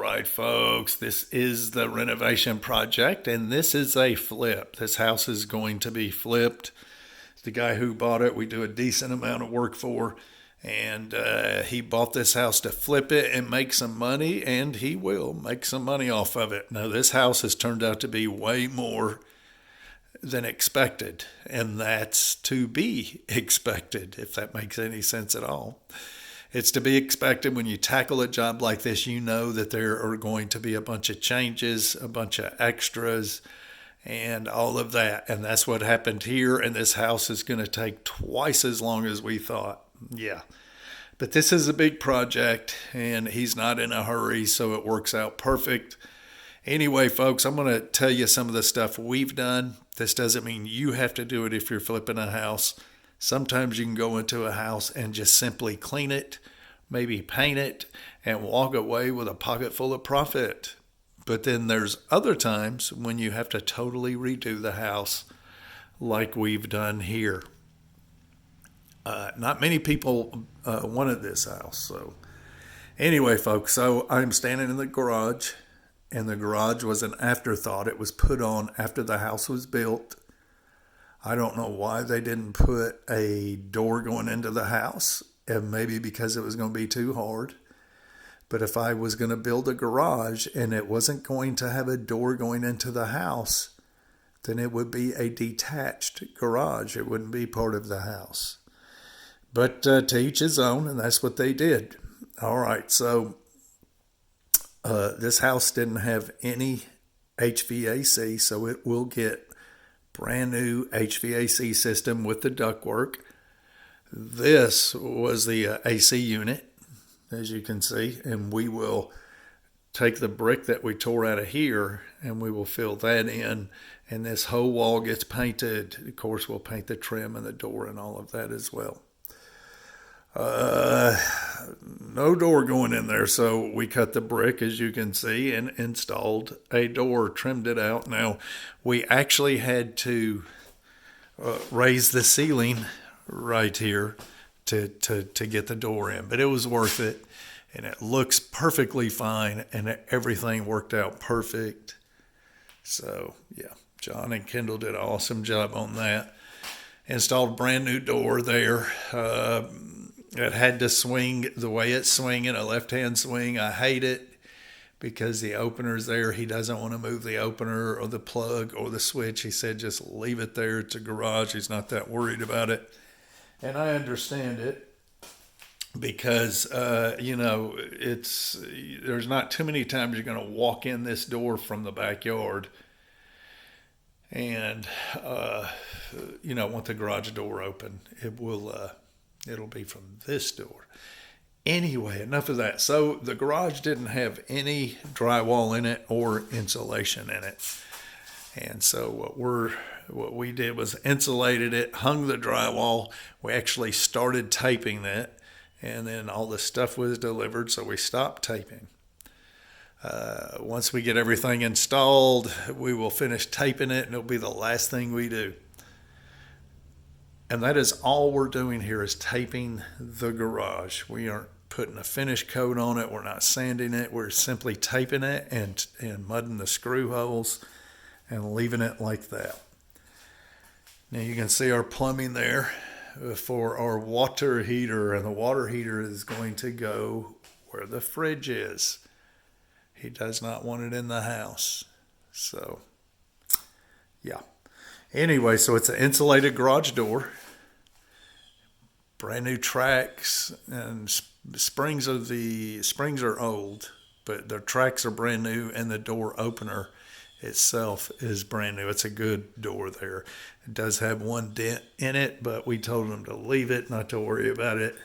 right, folks, this is the renovation project, and this is a flip. This house is going to be flipped. The guy who bought it, we do a decent amount of work for, and he bought this house to flip it and make some money, and he will make some money off of it. Now, this house has turned out to be way more than expected, and that's to be expected, if that makes any sense at all. It's to be expected when you tackle a job like this. You know that there are going to be a bunch of changes, a bunch of extras, and all of that. And that's what happened here. And this house is going to take twice as long as we thought. Yeah. But this is a big project, and he's not in a hurry, so it works out perfect. Anyway, folks, I'm going to tell you some of the stuff we've done. This doesn't mean you have to do it if you're flipping a house. Sometimes you can go into a house and just simply clean it, maybe paint it, and walk away with a pocket full of profit. But then there's other times when you have to totally redo the house like we've done here. Not many people wanted this house. So anyway, folks, so I'm standing in the garage, and the garage was an afterthought. It was put on after the house was built. I don't know why they didn't put a door going into the house, and maybe because it was going to be too hard. But if I was going to build a garage and it wasn't going to have a door going into the house, then it would be a detached garage. It wouldn't be part of the house. But to each his own, and that's what they did. All right, so this house didn't have any HVAC, so it will get brand new HVAC system with the ductwork. This was the AC unit, as you can see, and we will take the brick that we tore out of here and we will fill that in, and this whole wall gets painted. Of course, we'll paint the trim and the door and all of that as well. No door going in there, so we cut the brick, as you can see, and installed a door, trimmed it out. Now, we actually had to raise the ceiling right here to get the door in, but it was worth it, and it looks perfectly fine, and everything worked out perfect. So, yeah, John and Kendall did an awesome job on that. Installed a brand new door there. It had to swing the way it's swinging, a left-hand swing. I hate it because the opener's there. He doesn't want to move the opener or the plug or the switch. He said just leave it there. It's a garage. He's not that worried about it. And I understand it because, there's not too many times you're going to walk in this door from the backyard and, want the garage door open. It'll be from this door. Anyway, enough of that. So the garage didn't have any drywall in it or insulation in it. And so what we did was insulated it, hung the drywall. We actually started taping it, and then all the stuff was delivered, so we stopped taping. Once we get everything installed, we will finish taping it, and it'll be the last thing we do. And that is all we're doing here is taping the garage. We aren't putting a finish coat on it. We're not sanding it. We're simply taping it and mudding the screw holes and leaving it like that. Now you can see our plumbing there for our water heater, and the water heater is going to go where the fridge is. He does not want it in the house. So, yeah. Anyway, so it's an insulated garage door, brand new tracks, and springs are old, but the tracks are brand new, and the door opener itself is brand new. It's a good door there. It does have one dent in it, but we told them to leave it, not to worry about it,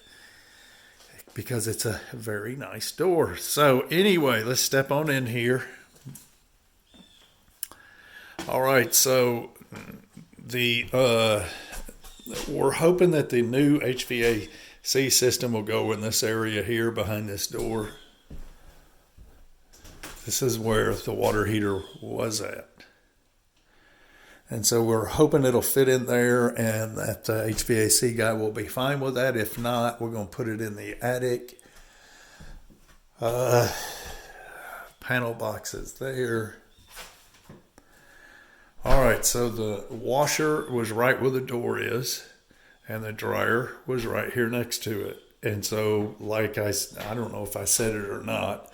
because it's a very nice door. So anyway, let's step on in here. All right, so we're hoping that the new HVAC system will go in this area here behind this door. This is where the water heater was at. And so we're hoping it'll fit in there, and that HVAC guy will be fine with that. If not, we're going to put it in the attic. panel boxes there. All right, so the washer was right where the door is, and the dryer was right here next to it. And so, like I don't know if I said it or not,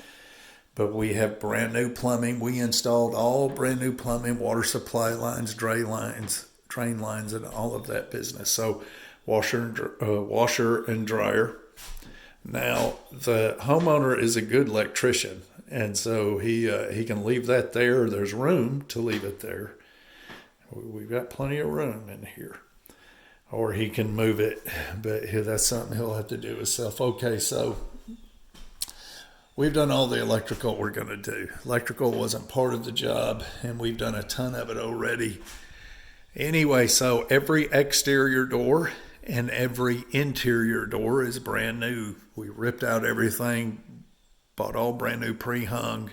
but we have brand new plumbing. We installed all brand new plumbing, water supply lines, drain lines, and all of that business. So washer and dryer. Now, the homeowner is a good electrician, and so he can leave that there. There's room to leave it there. We've got plenty of room in here. Or he can move it, but that's something he'll have to do himself. Okay, so we've done all the electrical we're going to do. Electrical wasn't part of the job, and we've done a ton of it already. Anyway, so every exterior door and every interior door is brand new. We ripped out everything, bought all brand new pre-hung,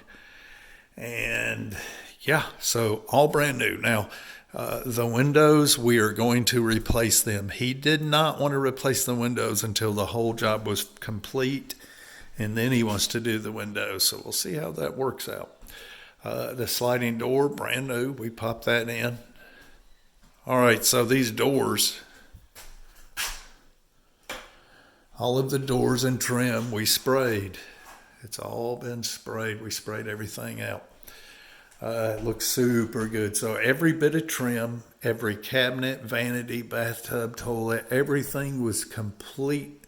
and yeah, so all brand new. Now, the windows, we are going to replace them. He did not want to replace the windows until the whole job was complete, and then he wants to do the windows. So we'll see how that works out. The sliding door, brand new. We popped that in. All right, so these doors, all of the doors and trim, we sprayed. It's all been sprayed. We sprayed everything out. It looks super good. So every bit of trim, every cabinet, vanity, bathtub, toilet, everything was complete.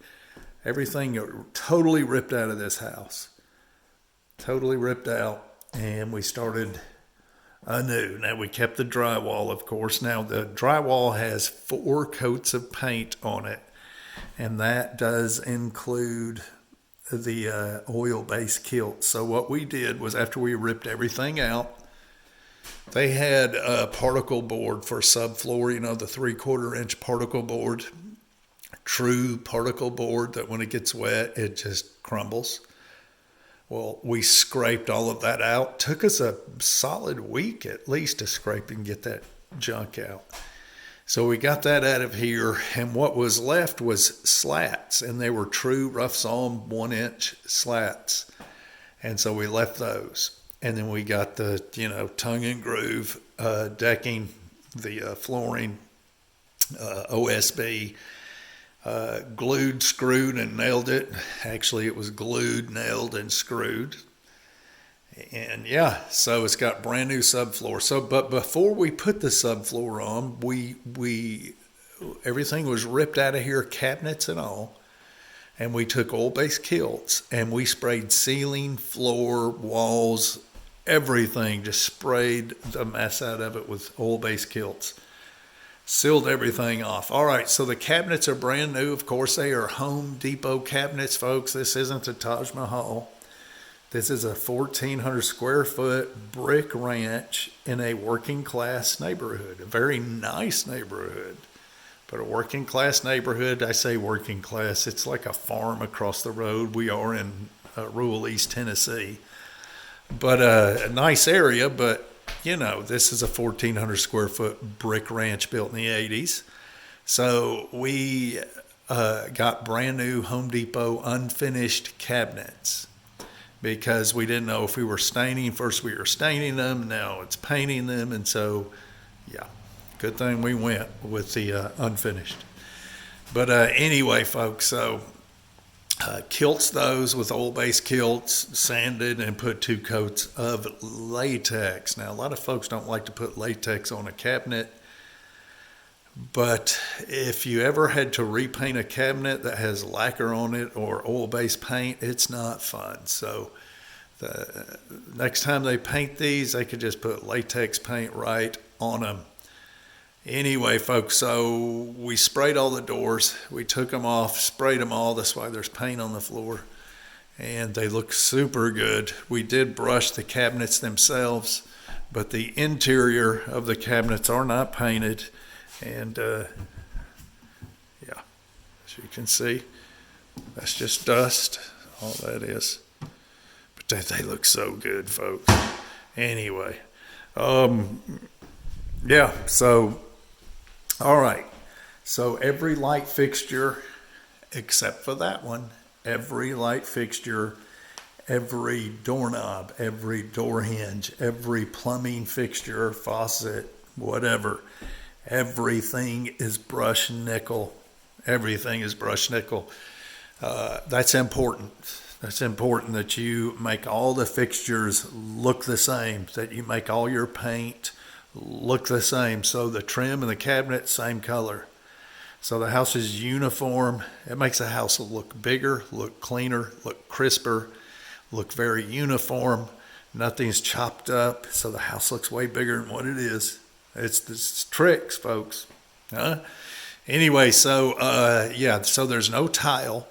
Everything totally ripped out of this house. Totally ripped out. And we started anew. Now we kept the drywall, of course. Now the drywall has 4 coats of paint on it. And that does include the oil-based kilt. So what we did was, after we ripped everything out, they had a particle board for subfloor, the 3/4 inch particle board, true particle board that when it gets wet, it just crumbles. Well, we scraped all of that out. Took us a solid week at least to scrape and get that junk out. So we got that out of here, and what was left was slats, and they were true rough sawn 1-inch slats. And so we left those. And then we got the, tongue and groove decking, the flooring, OSB, glued, screwed, and nailed it. Actually, it was glued, nailed, and screwed. And yeah, so it's got brand new subfloor. So, but before we put the subfloor on, we everything was ripped out of here, cabinets and all. And we took oil-based kilts and we sprayed ceiling, floor, walls, everything. Just sprayed the mess out of it with oil-based kilts. Sealed everything off. All right, so the cabinets are brand new. Of course, they are Home Depot cabinets, folks. This isn't the Taj Mahal. This is a 1,400 square foot brick ranch in a working class neighborhood, a very nice neighborhood. But a working class neighborhood, I say working class, it's like a farm across the road. We are in rural East Tennessee. But a nice area, but this is a 1,400 square foot brick ranch built in the 80s. So we got brand new Home Depot unfinished cabinets because we didn't know if we were staining. First we were staining them, now it's painting them. And so, yeah. Good thing we went with the unfinished. But anyway, folks, so kilts those with oil-based kilts, sanded, and put 2 coats of latex. Now, a lot of folks don't like to put latex on a cabinet, but if you ever had to repaint a cabinet that has lacquer on it or oil-based paint, it's not fun. So the next time they paint these, they could just put latex paint right on them. Anyway, folks, so we sprayed all the doors. We took them off, sprayed them all. That's why there's paint on the floor. And they look super good. We did brush the cabinets themselves, but the interior of the cabinets are not painted. And, yeah, as you can see, that's just dust, all that is. But they look so good, folks. Anyway, yeah, so... All right, so every light fixture, except for that one, every light fixture every doorknob, every door hinge, every plumbing fixture, faucet, whatever. Everything is brushed nickel. Everything is brushed nickel. That's important. That's important that you make all the fixtures look the same, that you make all your paint look the same. So the trim and the cabinet, same color. So the house is uniform. It makes the house look bigger, look cleaner, look crisper, look very uniform. Nothing's chopped up, so the house looks way bigger than what it is. It's tricks, folks. Huh? Anyway, so so there's no tile.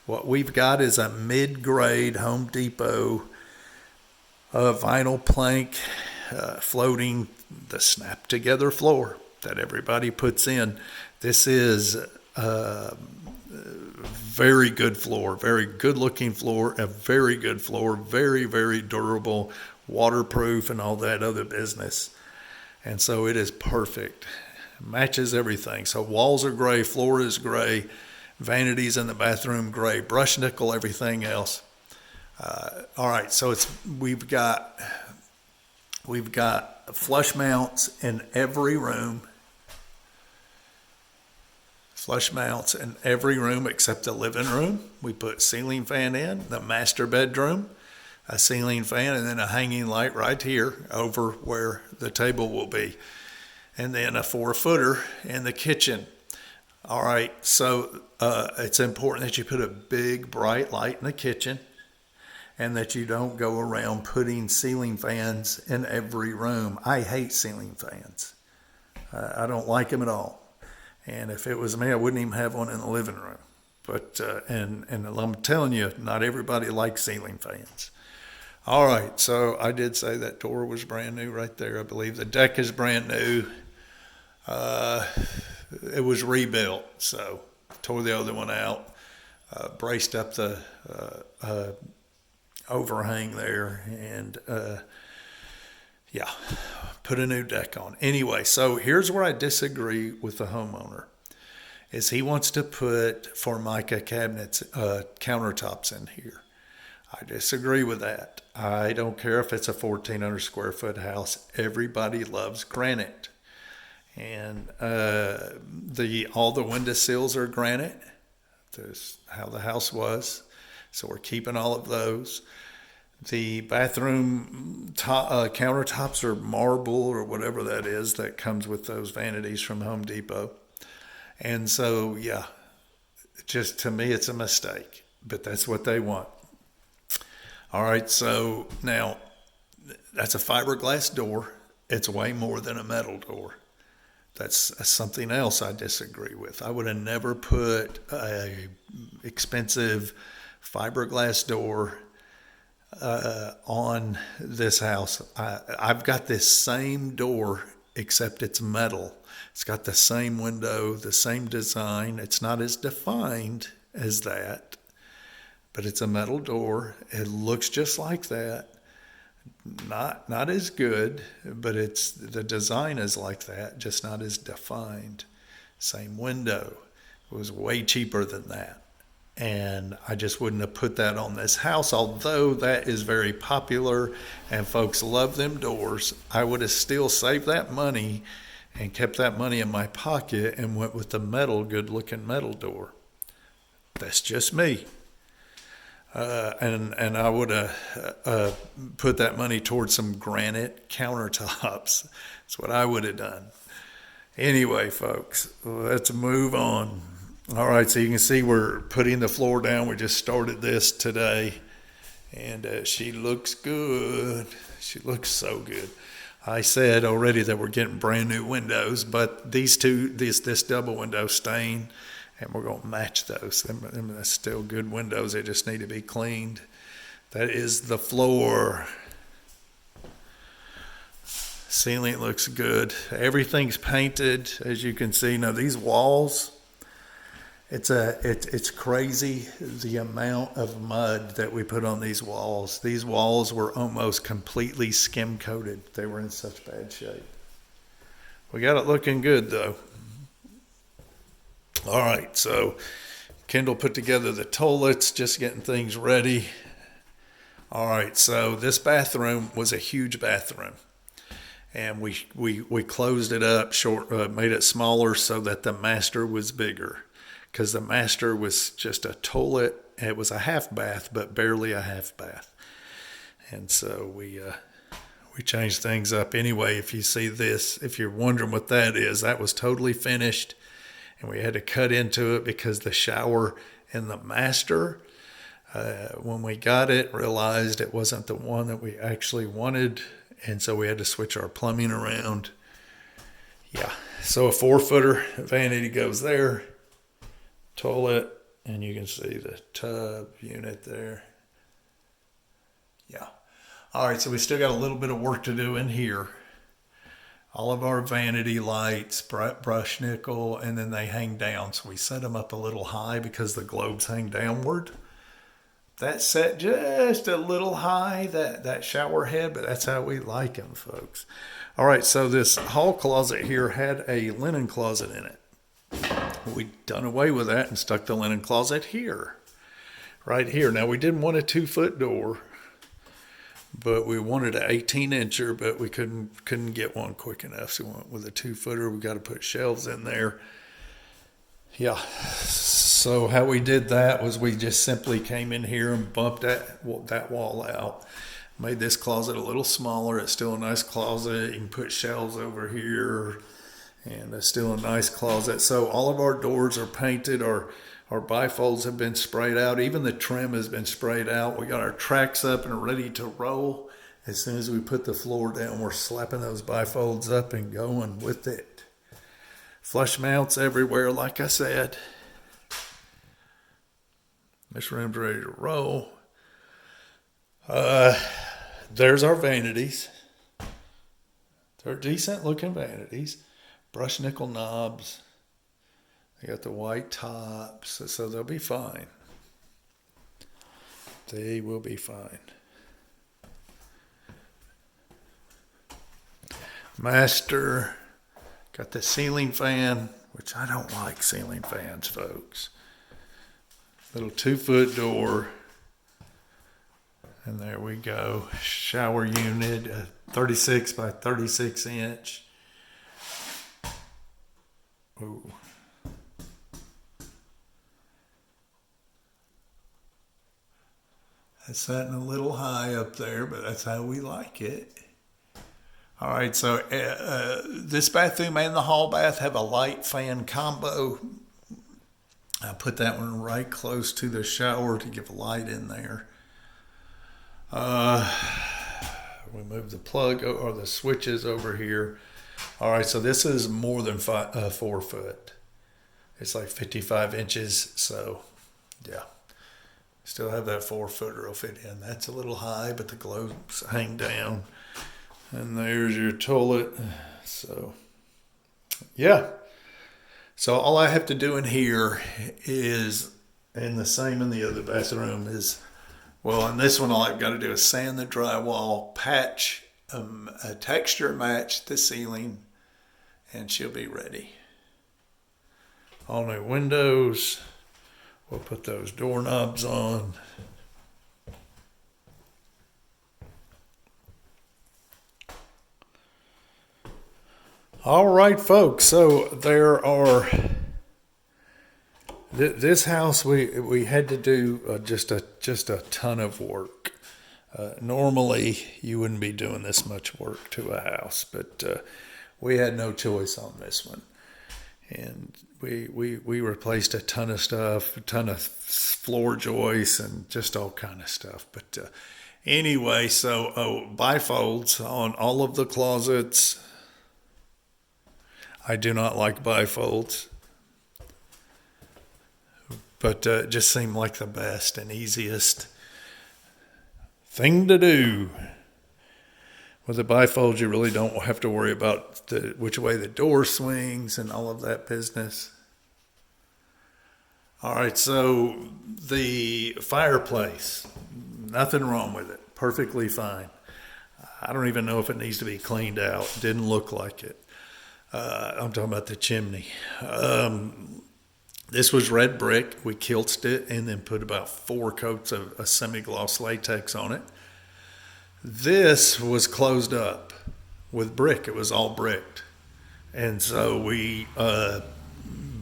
What we've got is a mid-grade Home Depot vinyl plank floating, the snap-together floor that everybody puts in. This is a very good floor, very good-looking floor, a very good floor, very, very durable, waterproof, and all that other business. And so it is perfect. Matches everything. So walls are gray, floor is gray, vanities in the bathroom gray, brushed nickel, everything else. All right, so we've got flush mounts in every room. Flush mounts in every room except the living room. We put ceiling fan in. The master bedroom, a ceiling fan, and then a hanging light right here over where the table will be. And then a 4-footer in the kitchen. All right, so it's important that you put a big bright light in the kitchen and that you don't go around putting ceiling fans in every room. I hate ceiling fans. I don't like them at all. And if it was me, I wouldn't even have one in the living room. But and I'm telling you, not everybody likes ceiling fans. All right, so I did say that door was brand new right there. I believe the deck is brand new. It was rebuilt, so tore the other one out, braced up the overhang there, and put a new deck on. Anyway, so here's where I disagree with the homeowner, is he wants to put Formica cabinets, countertops in here. I disagree with that. I don't care if it's a 1,400 square foot house. Everybody loves granite. And all the window sills are granite. That's how the house was. So we're keeping all of those. The bathroom countertops are marble or whatever that is that comes with those vanities from Home Depot. And so, just to me, it's a mistake. But that's what they want. All right, so now that's a fiberglass door. It's way more than a metal door. That's something else I disagree with. I would have never put a expensive fiberglass door on this house. I've got this same door, except it's metal. It's got the same window, the same design. It's not as defined as that, but it's a metal door. It looks just like that. Not as good, but the design is like that, just not as defined. Same window. It was way cheaper than that. And I just wouldn't have put that on this house, although that is very popular and folks love them doors. I would have still saved that money and kept that money in my pocket and went with the good looking metal door. That's just me. And I would have put that money towards some granite countertops. That's what I would have done. Anyway, folks, let's move on. All right, so you can see we're putting the floor down. We just started this today, and she looks good. She looks so good. I said already that we're getting brand new windows, but this double window stain, and we're going to match those. They're still good windows. They just need to be cleaned. That is the floor. Ceiling looks good. Everything's painted, as you can see. Now these walls, it's crazy the amount of mud that we put on these walls. These walls were almost completely skim coated. They were in such bad shape. We got it looking good though. All right, so Kendall put together the toilets, just getting things ready. All right, so this bathroom was a huge bathroom, and we closed it up made it smaller so that the master was bigger, because the master was just a toilet. It was a half bath, but barely a half bath, and so we changed things up. Anyway, if you see this, if you're wondering what that is, that was totally finished, and we had to cut into it because the shower in the master, when we got it, realized it wasn't the one that we actually wanted, and so we had to switch our plumbing around. Yeah, so a 4-footer vanity goes there, toilet, and you can see the tub unit there. Yeah. All right, so we still got a little bit of work to do in here. All of our vanity lights, brush nickel, and then they hang down. So we set them up a little high because the globes hang downward. That's set just a little high, that shower head, but that's how we like them, folks. All right, so this hall closet here had a linen closet in it. We done away with that and stuck the linen closet here, right here. Now, we didn't want a 2-foot door, but we wanted an 18-incher, but we couldn't get one quick enough. So we went with a 2-footer. We got to put shelves in there. Yeah. So how we did that was we just simply came in here and bumped that wall out. Made this closet a little smaller. It's still a nice closet. You can put shelves over here, and it's still a nice closet. So all of our doors are painted. Our bifolds have been sprayed out. Even the trim has been sprayed out. We got our tracks up and ready to roll. As soon as we put the floor down, we're slapping those bifolds up and going with it. Flush mounts everywhere, like I said. This room's ready to roll. There's our vanities. They're decent looking vanities. Brush nickel knobs. They got the white tops, so they'll be fine. They will be fine. Master. Got the ceiling fan, which I don't like ceiling fans, folks. Little 2-foot door. And there we go. Shower unit, 36 by 36 inch. Ooh. That's setting a little high up there, but that's how we like it. All right, so this bathroom and the hall bath have a light fan combo. I put that one right close to the shower to give light in there. We move the plug or the switches over here. All right, so this is more than 4 foot. It's like 55 inches, so yeah. Still have that 4-footer will fit in. That's a little high, but the globes hang down. And there's your toilet. So, yeah. So all I have to do in here is, and the same in the other bathroom is, well, in this one all I've got to do is sand the drywall, patch, a texture match the ceiling, and she'll be ready. All new windows. We'll put those doorknobs on. All right, folks. So there are. This house we had to do just a ton of work. Normally you wouldn't be doing this much work to a house, but we had no choice on this one, and we replaced a ton of stuff, a ton of floor joists, and just all kind of stuff. But anyway, so bifolds on all of the closets. I do not like bifolds, but it just seemed like the best and easiest thing to do. With the bifolds, you really don't have to worry about which way the door swings and all of that business. All right, so the fireplace, nothing wrong with it. Perfectly fine. I don't even know if it needs to be cleaned out. Didn't look like it. I'm talking about the chimney. This was red brick. We quilted it and then put about 4 coats of a semi-gloss latex on it. This was closed up with brick. It was all bricked. And so we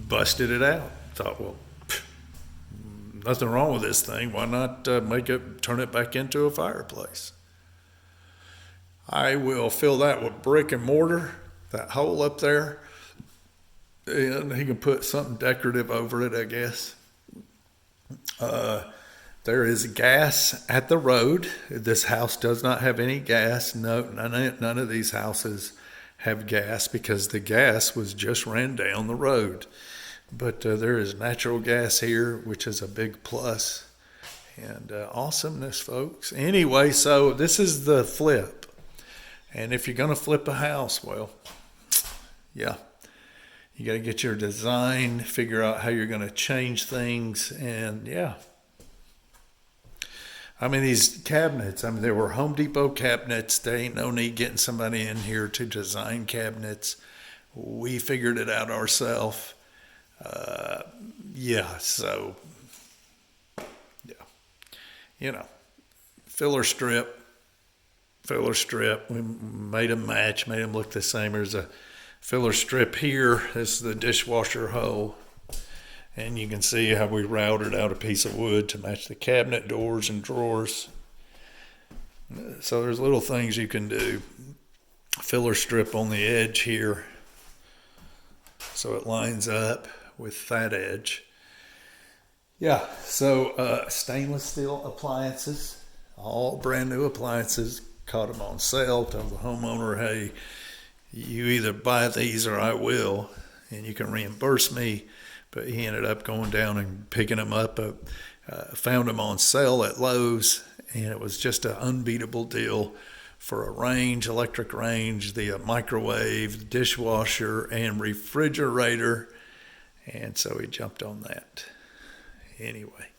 busted it out. Thought, well, nothing wrong with this thing. Why not turn it back into a fireplace? I will fill that with brick and mortar, that hole up there, and he can put something decorative over it, I guess. There is gas at the road. This house does not have any gas. No, none of these houses have gas because the gas was just ran down the road. But there is natural gas here, which is a big plus. And awesomeness, folks. Anyway, so this is the flip. And if you're going to flip a house, well, yeah, you got to get your design, figure out how you're going to change things. And yeah, I mean, these cabinets, they were Home Depot cabinets. There ain't no need getting somebody in here to design cabinets. We figured it out ourselves. Yeah, so, yeah, filler strip. We made them match, made them look the same. There's a filler strip here. This is the dishwasher hole. And you can see how we routed out a piece of wood to match the cabinet doors and drawers. So there's little things you can do. Filler strip on the edge here, so it lines up with that edge. Yeah, so stainless steel appliances, all brand new appliances. Caught them on sale. Tell the homeowner, hey, you either buy these or I will, and you can reimburse me. But he ended up going down and picking them up. Found them on sale at Lowe's, and it was just an unbeatable deal for a range, electric range, the microwave, dishwasher, and refrigerator. And so he jumped on that. Anyway,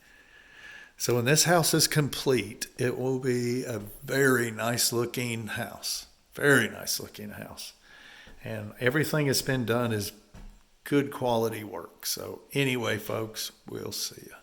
so when this house is complete, it will be a very nice looking house. Very nice looking house. And everything that's been done is good quality work. So anyway, folks, we'll see you.